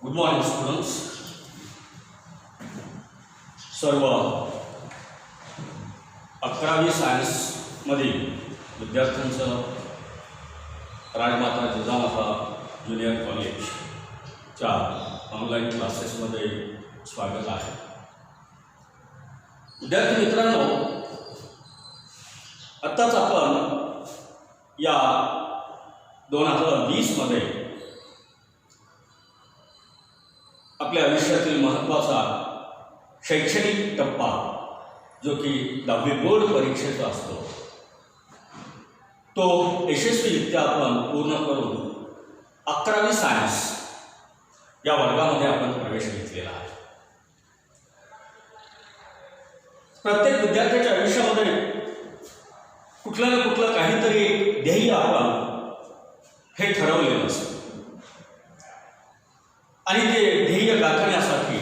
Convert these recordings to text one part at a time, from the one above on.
Good morning students. सर्व 11वी सायन्समधील विद्यार्थ्यांचं राजमाता जिजामाता ज्युनियर कॉलेजच्या ऑनलाईन क्लासेसमध्ये स्वागत आहे. विद्यार्थी मित्रांनो, आत्ताच आपण या 2020 मध्ये आपल्या आयुष्यातील महत्त्वाचा शैक्षणिक टप्पा जो की 10वी बोर्ड परीक्षेचा असतो तो यशस्वीरित्या आपण पूर्ण करून 11वी सायन्स या वर्गामध्ये आपण प्रवेश घेतलेला आहे. प्रत्येक विद्यार्थ्याच्या आयुष्यामध्ये कुठलं ना कुठलं काहीतरी ध्येय आपण हे ठरवलेलं असतं आणि ते ध्येय गाठण्यासाठी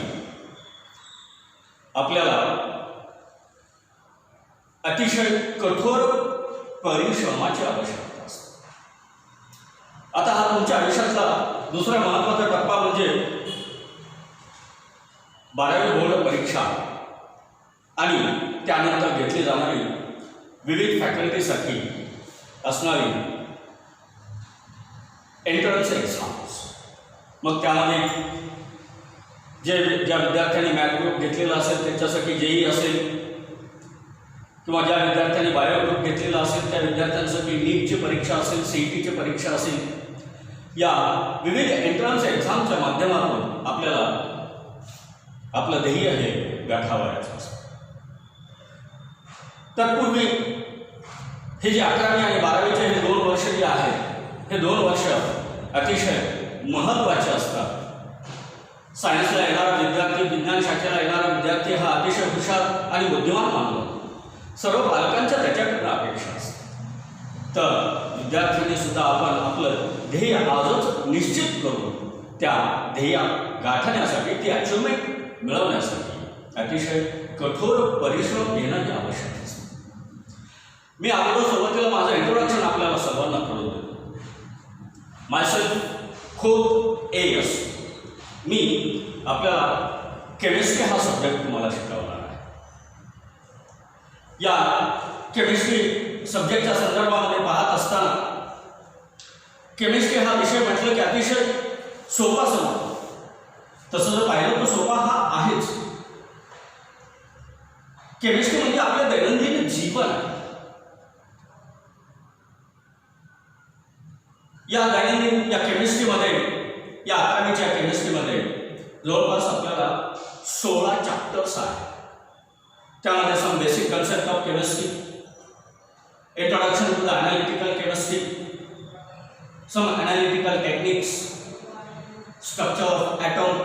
आपल्याला अतिशय कठोर परिश्रमाची आवश्यकता असते. आता हा तुमच्या आयुष्यातला दुसरा महत्त्वाचा टप्पा म्हणजे 12वी बोर्ड परीक्षा आणि त्यानंतर घेतली जाणारी विविध फॅकल्टीसाठी असणारी एंट्रन्स एक्झाम्स. मग त्यामध्ये ज्या विद्यार्थ्यांनी मॅथ ग्रुप घेतलेला असेल त्यांच्यासाठी जेई असेल किंवा ज्या विद्यार्थ्यांनी बायो ग्रुप घेतलेला असेल त्या विद्यार्थ्यांसाठी नीटची परीक्षा असेल, सीईटीची परीक्षा असेल, या विविध एंट्रन्स एक्झामच्या माध्यमातून आपल्याला आपलं ध्येय हे गाठावयाचं असतं. तत्पूर्वी हे जे 11वी आणि 12वीचे हे 2 वर्ष जे आहेत हे 2 वर्ष अतिशय महत्त्वाचे असतात. सायन्सला येणारा विद्यार्थी, विज्ञान शाखेला येणारा विद्यार्थी हा अतिशय हुशार आणि बुद्धिमान मानला. सर्व पालकांच्या त्याच्याकडनं अपेक्षा असते. तर विद्यार्थ्यांनी सुद्धा आपण आपलं ध्येय आजच निश्चित करून त्या ध्येय गाठण्यासाठी ती अचिव्हमेंट मिळवण्यासाठी अतिशय कठोर परिश्रम घेणं हे आवश्यक असतं. मी अगोदर सुरुवातीला माझं इंट्रोडक्शन आपल्याला सर्वांना करून देतो. मायसेल्फ खुद AS. मी आपल्याला केमिस्ट्री हा सब्जेक्ट तुम्हाला शिकवणार आहे. या केमिस्ट्री सब्जेक्टच्या संदर्भामध्ये पाहत असताना केमिस्ट्री हा विषय म्हटलं की अतिशय सोपा समजतो. तसं जर पाहिलं तर सोपा हा आहेच. केमिस्ट्री म्हणजे आपलं दैनंदिन जीवन आहे. या दैनंदिन या केमिस्ट्रीमध्ये, या 11वीच्या केमिस्ट्रीमध्ये जवळपास आपल्याला 16 चॅप्टर्स आहेत. त्यामध्ये some basic concept of chemistry, introduction to the analytical chemistry, some analytical techniques, structure of atom,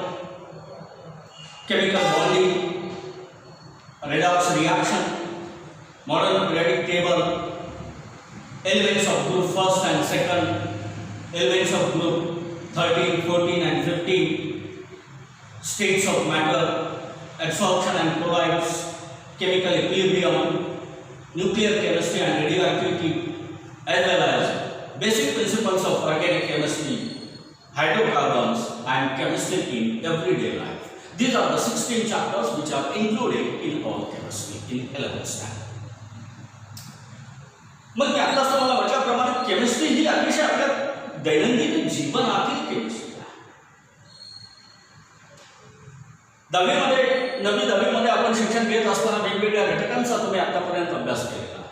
chemical bonding, redox reaction, modern periodic table, elements of group first and second, elements of group 13, 14 and 15, states of matter, absorption and colloids, chemical equilibrium, nuclear chemistry and radioactivity, as well as basic principles of organic chemistry, hydrocarbons and chemistry in everyday life. These are the 16 chapters which are included in all chemistry in 11th standard. मग त्यातलं असं मला म्हटल्याप्रमाणे chemistry ही अतिशय आपल्या दैनंदिन जीवनातील chemistry आहे. 10वीमध्ये आपण शिक्षण घेत असताना वेगवेगळ्या घटकांचा तुम्ही आतापर्यंत अभ्यास केलेला आहे.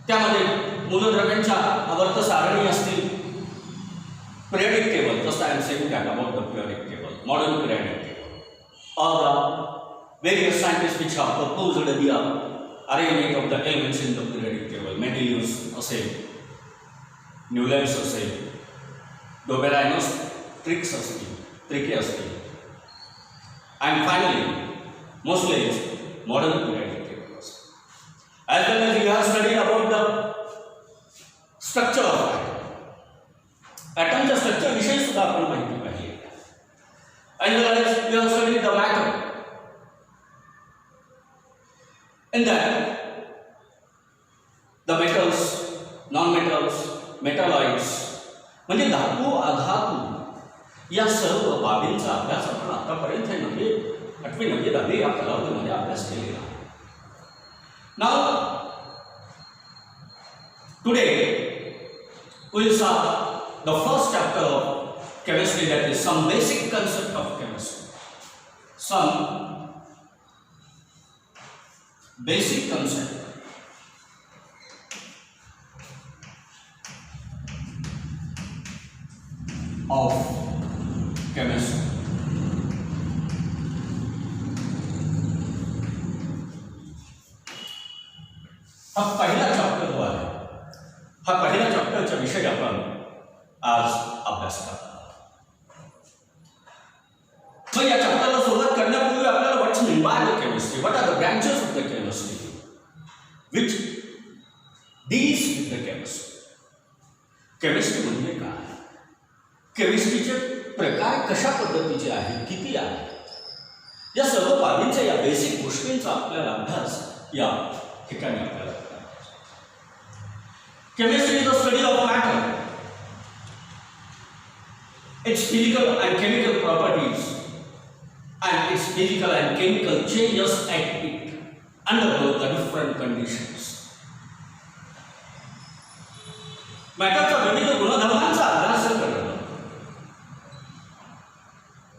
त्यामध्ये मूलद्रव्यांच्या आवर्त सारणी असतील, periodic table, just I am saying that about the periodic table, modern periodic table, all the various scientists which have proposed the arrangement of the elements in the periodic table. Mendeleev's असेल, न्यूलॅन्ड्स असेल, डोबेरायनोस tricks असतील, ट्रिके असतील, and finally Mosley's modern periodic tables. As well as you have studied about the structure of atom. Atomच्या structure विषयी सुद्धा आपण माहिती पाहिली. As well as you have studied the matter. In that the metals, non-metals, metalloids म्हणजे धातू, अधातू या सर्व बाबींचा अभ्यास आपण आतापर्यंत 8वी 9वी 10वी या कालावधीमध्ये अभ्यास केलेला. नाव today we'll start the first chapter of chemistry, that is some basic concept of chemistry. Some basic concept of chemistry. हा पहिला चॅप्टर जो आहे, हा पहिल्या चॅप्टरचा विषय आपण आज अभ्यास करणार. मग या चॅप्टरला सुरुवात करण्यापूर्वी आपल्याला what's mean by the chemistry, what are the branches of the chemistry which deals with the chemistry. Chemistry म्हणजे काय, केमिस्ट्रीचे प्रकार कशा पद्धतीचे आहेत, किती आहेत, या सर्व बाबींचा, या बेसिक गोष्टींचा आपल्याला अभ्यास या ठिकाणी आपल्याला करायचा. Chemistry is the study of matter, its physical and chemical properties, and its physical and chemical changes at it under the different conditions. मॅटरच्या विविध गुणधर्मांचा अभ्यास करणं,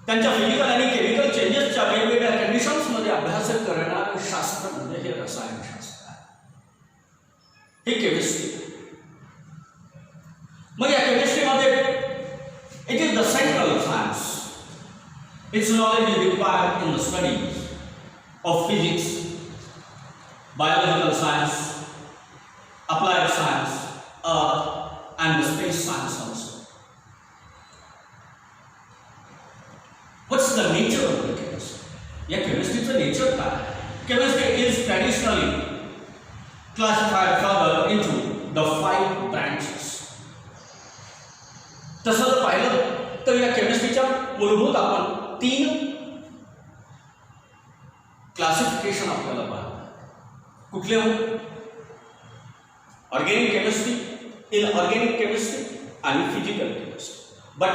त्यांच्या फिजिकल आणि केमिकल चेंजेसच्या वेगवेगळ्या कंडिशन्समध्ये अभ्यास करणारे शास्त्र म्हणजे हे रसायनशास्त्र आहे, हे केमिस्ट्री. मग या केमिस्ट्रीमध्ये it is the central science. Its knowledge is required in the study of physics, biological science, applied science, earth and the space science also. What's the nature of the chemistry? या केमिस्ट्रीचं nature काय? Chemistry is traditionally classified further into the 5 branches. तसं जर पाहिलं तर या केमिस्ट्रीच्या मूलभूत आपण 3 classification आपल्याला पाहतो. कुठले? Organic chemistry, inorganic chemistry and physical chemistry. But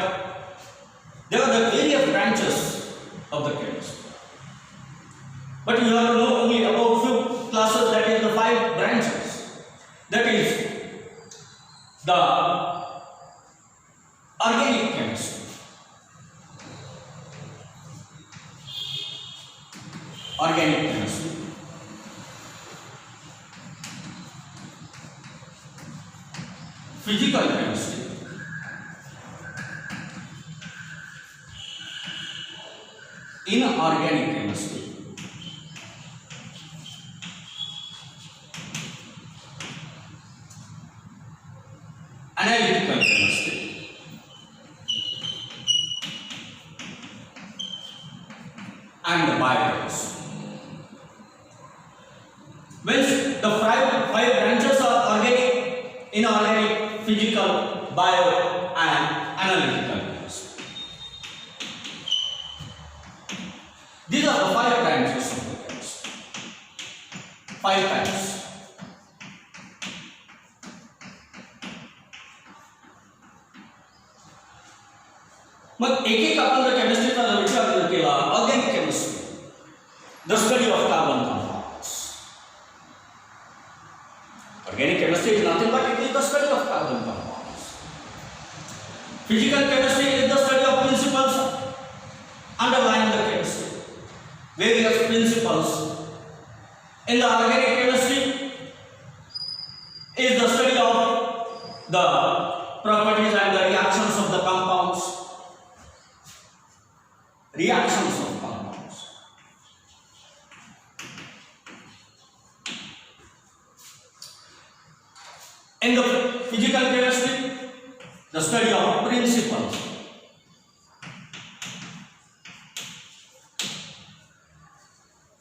there are the various branches of the chemistry. But you have to know only about few classes, that is the 5 branches. That is the organic chemistry. Organic chemistry. Physical chemistry, inorganic chemistry, analytical chemistry, and the biochemistry. When the 5 branches are organic, inorganic, physical, bio and analytical chemistry. These are the 5 branches of the chemistry. 5 types. मग एक आपण जर केमिस्ट्रीचा विचार केला, organic chemistry, the study of carbon compounds. Organic chemistry is nothing but it is the study of carbon compounds. Physical chemistry is the study of principles underlying the chemistry. Various principles. In the organic chemistry is the study of the properties and the reactions of the compounds. Reactions of compounds. In the physical chemistry, the study of principles.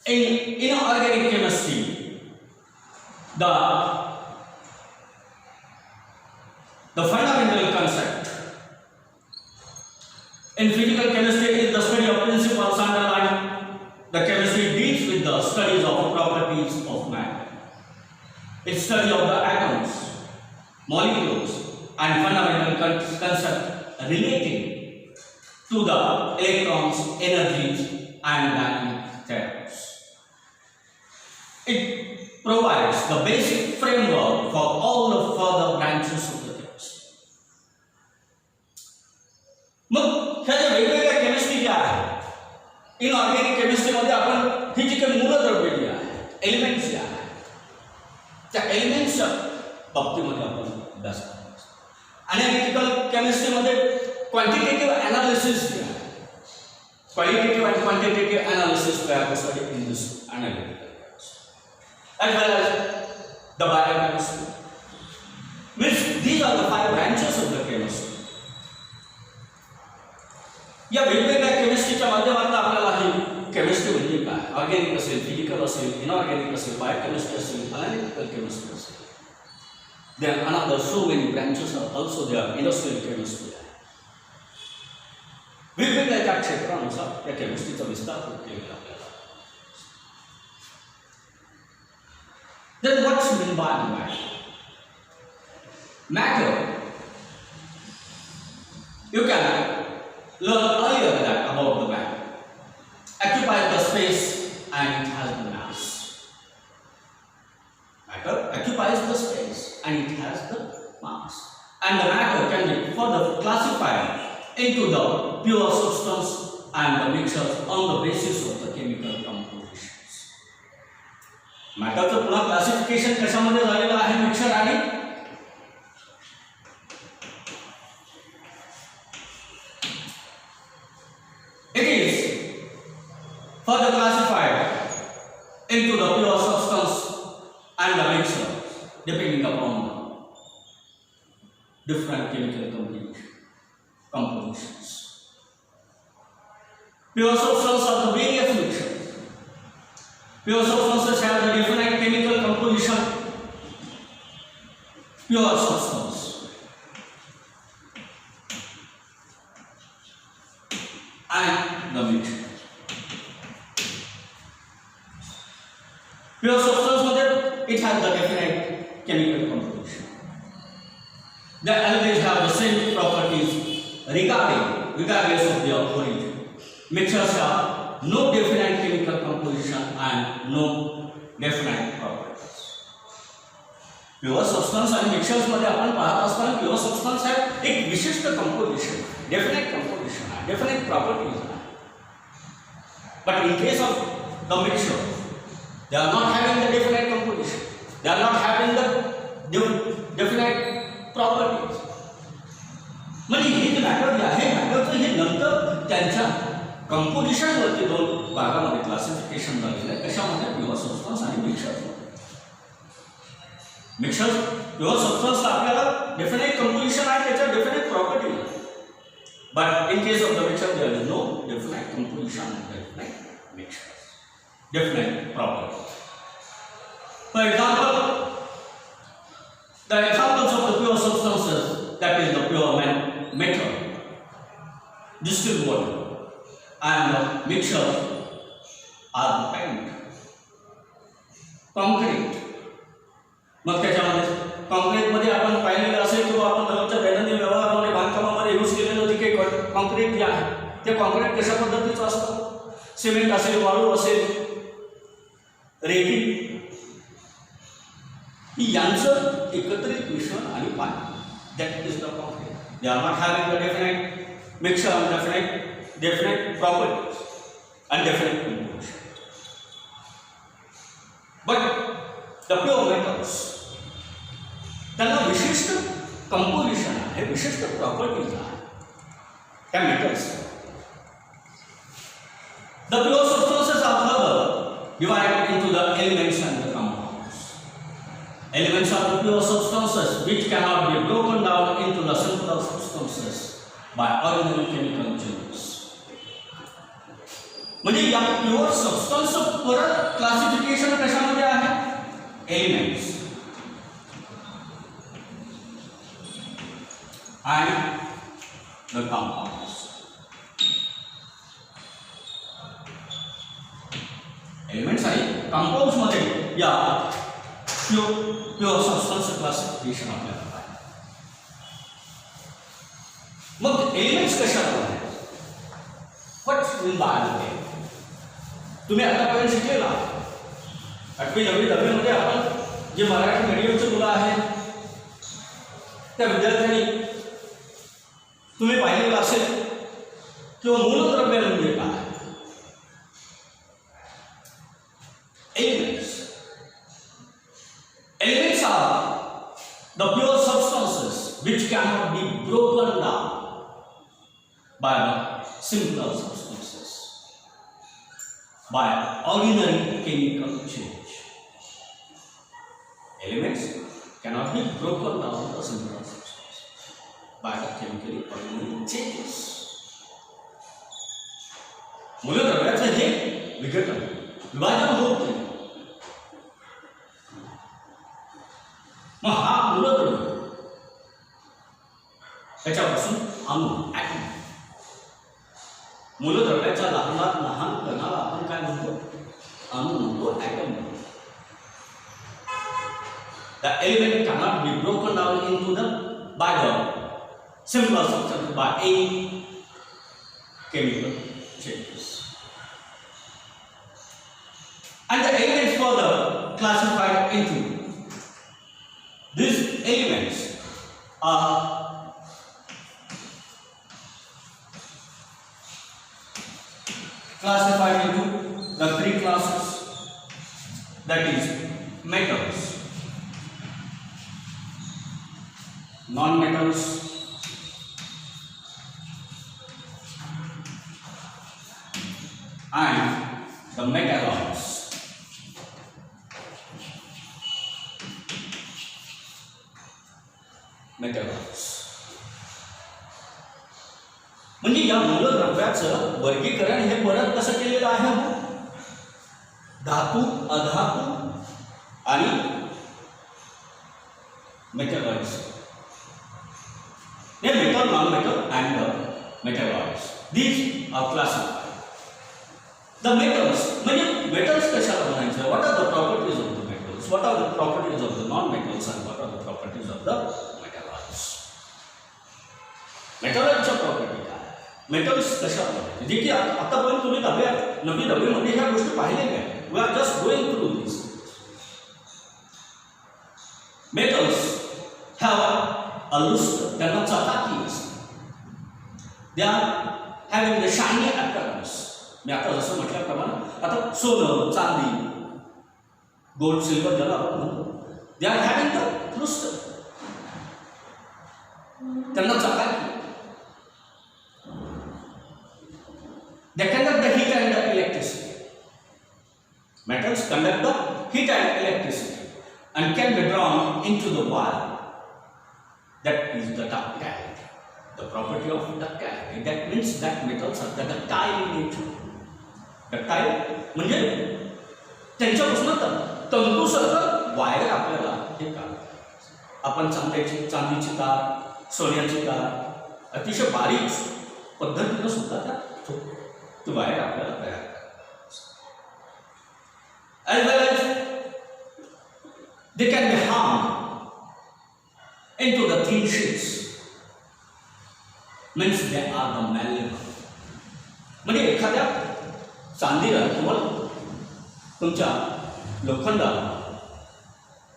In inorganic chemistry, the fundamental concept. In physical chemistry is the study of principles underlying the chemistry deals with the studies of properties of matter. It's study of the atoms, molecules and fundamental concept relating to the electrons, energies and dynamic terms. It provides the basic framework for all the further branches of the chemistry. मग ह्या ज्या वेगवेगळ्या chemistry ज्या आहेत, inorganic केमिस्ट्रीमध्ये आपण ही जी काही मूलद्रव्ये जी आहेत, elements जे आहेत, त्या एलिमेंट्सच्या बाबतीमध्ये आपण अभ्यास करतो. अनालिटिकल केमिस्ट्रीमध्ये क्वांटिटेटिव्ह एनालिसिस जे आहे, क्वालिटेटिव्ह अँड क्वांटिटेटिव्ह एनालिसिस तयार करण्यासाठी in this analytical as well as the biochemistry. Means these are the 5 branches of the chemistry. या वेगवेगळ्या केमिस्ट्रीच्या माध्यमातून आपल्याला ही केमिस्ट्री म्हणजे काय, ऑर्गॅनिक असेल, फिजिकल असेल, इनऑर्गॅनिक असेल, बायोकेमिस्ट्री असेल, अनालिटिकल केमिस्ट्री असेल. There are another so many branches are also there, industrial chemistry. वेगवेगळ्या त्या क्षेत्रानुसार त्या केमिस्ट्रीचा विस्तार होत गेलेला आपल्याला. Then what's meant by matter? Matter, you can learn earlier that about the matter. Occupies the space and it has the mass. Matter occupies the space and it has the mass. And the matter can be further classified into the pure substance and the mixtures on the basis of the chemical compositions. मॅटरचं पुन्हा classification कशामध्ये झालेलं आहे, mixer आणि it is further classified into the pure substance and the mixture depending upon the different chemical compositions. Pure substance are the various mixtures. Pure substances have the different chemical composition. Pure substance. And the mixture. Pure substance method, it has the different chemical composition. They always have the same properties regardless of their origin. Mixtures have no definite chemical composition and no definite properties. Pure substance and mixtures मध्ये आपण पाहत असताना pure substance have एक विशिष्ट composition, definite composition, definite properties. But in case of the mixture, they are not having the definite composition. They are not having the definite properties. म्हणजे हे जे matter जे आहे, मॅटरचं हे नंतर त्यांच्या कंपोजिशन वरती दोन भागामध्ये क्लासिफिकेशन झालेलं आहे. कशामध्ये, प्युअर सबस्टन्स आणि मिक्सर्स. मिक्सर्स प्युअर सबस्टन्सला आपल्याला डेफिनेट कंपोजिशन आहे, त्याच्या डेफिनेट प्रॉपर्टी आहे. But in case of the mixer there is no definite composition and definite mixers, definite property. For example, the examples of the pure substances, that is the pure metal, distilled water, and the mixture are the paint, concrete. मग त्याच्यामध्ये कॉन्क्रीटमध्ये आपण पाहिलेलं असेल किंवा आपण रोजच्या दैनंदिन व्यवहारामध्ये बांधकामामध्ये use केलेलं जे काही कॉन्क्रीट जे आहे ते कॉन्क्रीट कशा पद्धतीचं असतं, सिमेंट असेल, वाळू असेल, रेती, ही यांचं एकत्रित मिश्रण आणि पाणी, that is the concrete. They are not having the definite mixer and definite properties and definite composition. But the pure metals, त्यांना विशिष्ट कंपोजिशन आहे, विशिष्ट प्रॉपर्टीज आहे त्या metals. The pure substances are further divided into the elements and the compounds. Elements are the pure substances which cannot be broken down into the simpler substances by ordinary chemical changes. म्हणजे या pure substance परत classification कशामध्ये आहे, elements and the compounds. Elements आणि compounds मध्ये या pure substance classification आपल्याला आहे. मग एलिमेंट्स कशाला आहेत, व्हॉट इन बायोलॉजी तुम्ही आतापर्यंत शिकलेला 8वी 9वी 10वी मध्ये आपण जे मराठी मीडियमचे मुलं आहेत त्या विद्यार्थ्यांनी तुम्ही पाहिलेलं असेल किंवा मूलद्रव्य म्हणजे काय elements. Elements are the pure substances which cannot be broken down by the simpler substances by ordinary chemical change. Elements cannot be broken down by the simpler substances by the chemically ordinary changes. मूलद्रव्याचं हे विघटन विभाजन होत नाही. मग हा मूलद्रव्य त्याच्यापासून अणु atom मूलद्रव्याच्या लहान कणाला आपण काय म्हणतो अणु म्हणतो ॲटम म्हणतो. The element cannot be broken down into the by the simpler substance by any chemical changes. And the elements further classified into these elements are classified into the 3 classes, that is metals, non-metals, and the metalloids. Metals म्हणजे या मूलद्रव्याचं वर्गीकरण हे परत कसं केलेलं आहे धातू अधातू आणि मेटल्स हे metal non metal and metals these are classified. The metals म्हणजे मेटल्स कशाला म्हणायचं what are the properties of the metals what are the properties of the non metals and what are the properties of the मेटलच्या property काय metals कशाला जे की आतापर्यंत तुम्ही 9वी 10वी मध्ये ह्या गोष्टी पाहिलेल्या आहेत. We are just going through this. Metals have a lustre त्यांना चकाकी असते. They are having the shiny appearance. मी आता जसं म्हटल्याप्रमाणे आता सोनं चांदी गोल्ड सिल्वर ज्याला आपण म्हणतो they are having the luster त्यांना चकाकी. They conduct the heat and the electricity. Metals conduct the heat and electricity and can be drawn into the wire. That is the ductility. The property of ductility. That means that metals are ductile in nature. Ductile म्हणजे त्यांच्यापासून तंतूसारखं wire आपल्याला हे काढतात. आपण चांदीची तार सोन्याची तार अतिशय बारीक पद्धतीनं सुद्धा त्या तो वायर आपल्याला तयार as well as they can be harmed into the thin sheets means they are the malleable. म्हणजे एखाद्या चांदीला किंवा तुमच्या लोखंडाला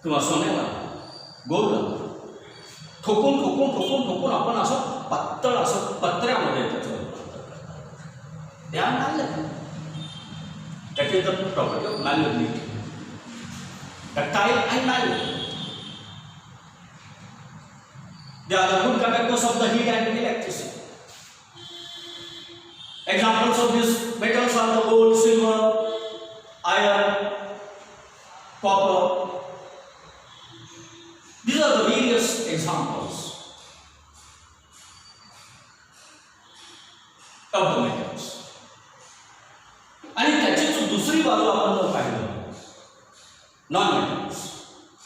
किंवा सोन्याला गोल्डला ठोकून आपण असं पातळ असं पत्र्यामध्ये त्याचं they are malleable. That is the property of malleability. Ductile and malleable. They are the good conductors of the heat and electricity. Examples of these metals are the gold, silver, iron, copper. These are the various examples of the metals. आणि त्याची जो दुसरी बाजू आपण जर पाहिलं non metals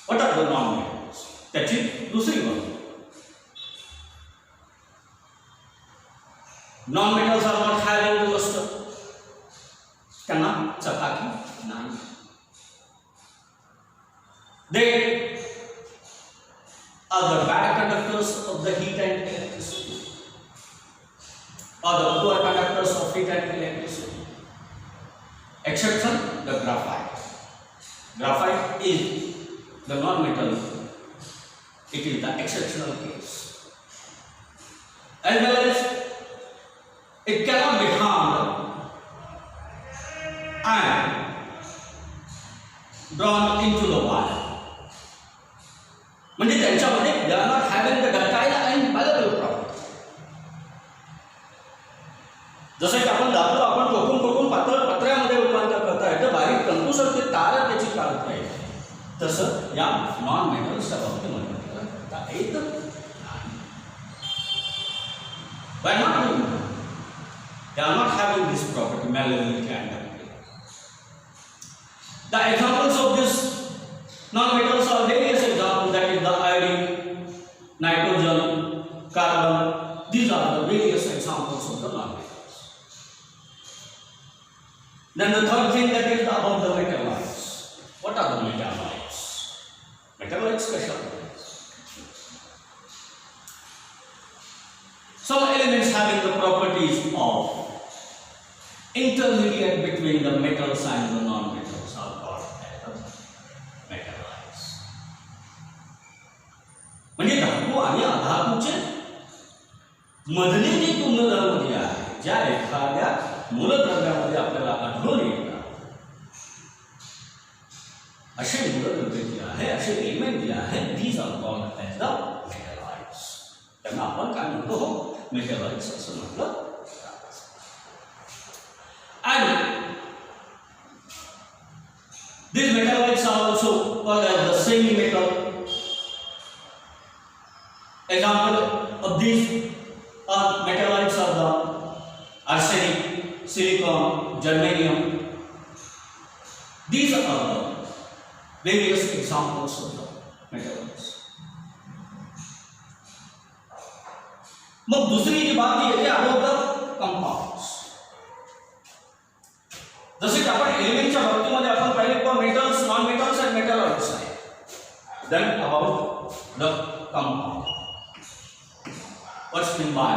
what are the non metals त्याची दुसरी बाजू non metals are not having luster त्यांना चकाकी नाही. They are the bad conductors of the heat and electricity or the poor conductors conductors of heat and electricity. Exception, the graphite. Graphite is the non-metal. It is the exceptional case. As well as it cannot be harmed and drawn into the wire. म्हणजे त्यांच्यामध्ये they are not having the ductile and malleable property. जसं की आपण धातू आपण ठोकून पातळ पत्र्यामध्ये रूपांतर करता येतं, बारीक तंतूसारखे तार त्याची काढता येते, तसं या नॉन मेटल्सच्या बाबतीमध्ये करता येतं. Why not doing that? They are not having this property, malleability and ductility. The examples of this non-metals are various examples, that is the iodine, nitrogen, carbon. These are the various examples of the non-metals. Then the third thing, that is about the metalloids. What are the metalloids? Metalloids कशा आहेत? Some elements having the properties of intermediate between the metals and the non-metals are called metalloids. म्हणजे धातू आणि अधातूचे मधले जे गुणधर्म जे आहेत, ज्या एखाद्या मूलद्रव्यामध्ये आपल्याला आढळून येतात, असे मूलद्रव्य जे आहे, असे एलिमेंट जे आहेत, these are called as the metalloids. त्यांना आपण काय म्हणतो? मेटॅलॉइड्स असं म्हटलं. And these metalloids are also called as the semi-metal. Example of these metalloids are the arsenic, silicon, germanium. These are the various examples of the metalloids. मग दुसरी जी बात येते अगोदर कंपाउंड्स. जसे की आपण एलिमेंटच्या बाबतीमध्ये आपण पाहिले मेटल्स, नॉन मेटल्स आणि मेटॅलॉइड्स आहे. Then about the compound, what's mean by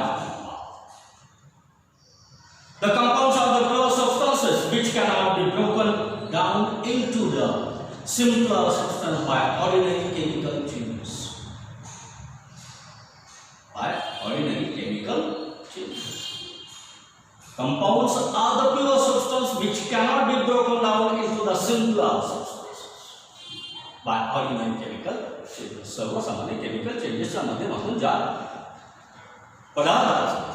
the compounds are the pure substances which cannot be broken down into the simpler substance by ordinary chemical changes. By ordinary chemical changes. Compounds are the pure substance which cannot be broken down into the simpler substances by ordinary chemical changes. सर्वसामान्य chemical changes च्या माध्यमातून ज्या पदार्थ,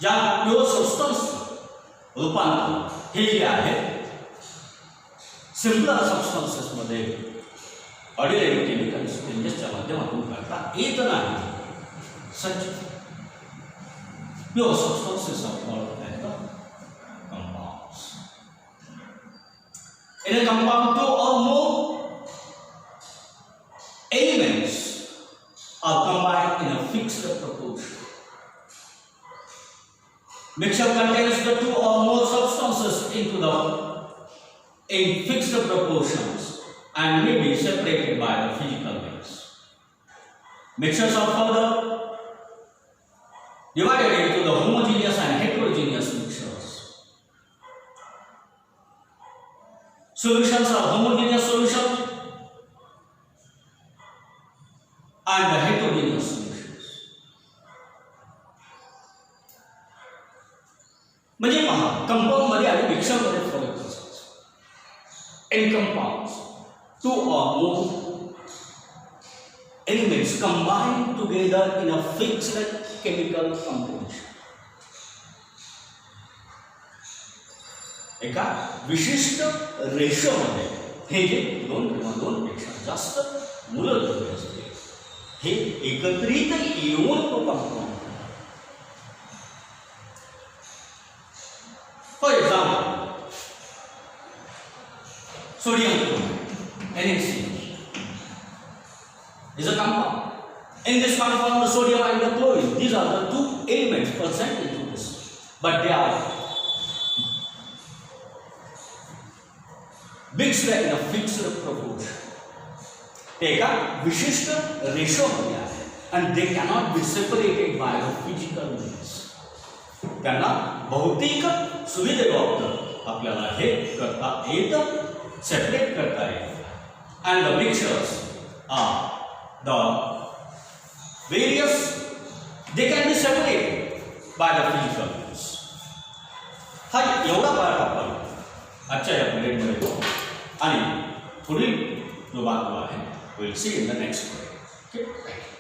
ज्या pure substance रूपांतर हे जे आहे सिम्पलर सबस्टन्सेस मध्ये ऑर्डिनरी केमिकल चेंजेसच्या माध्यमातून करता येत नाही. Such pure substances are called as the compounds. In a compound, two or more elements are combined in a fixed proportion. Mixture contains the two or more substances in fixed proportions and may be separated by the physical limits. Mixtures are further divided into the homogeneous and heterogeneous mixtures. Solutions are homogeneous solutions and the heterogeneous solutions. म्हणजे पहा, compound मध्ये आणि mixer मध्ये फरक असतो. इन compounds, two or more elements combine together in a fixed chemical composition. एका विशिष्ट रेशोमध्ये हे जे दोन किंवा दोनपेक्षा जास्त मूलद्रव्ये असते, हे एकत्रित येऊन तो compound. For example, sodium chloride, NaCl, is a compound. In this compound, the sodium and the chlorine, these are the two elements present into this, but they are mixed in a fixed proportion. ते एका विशिष्ट ratio मध्ये आहे and they cannot be separated by the physical limits. त्यांना भौतिक सुविधेबाबत आपल्याला हे करता येतं, सेपरेट करता येतं. And the mixtures are the various, they can be separated by the physical means. हा एवढा पार्ट आपण आजच्या या पिरियडमध्ये बघू आणि पुढील जो भाग आहे will see in the next period. Okay.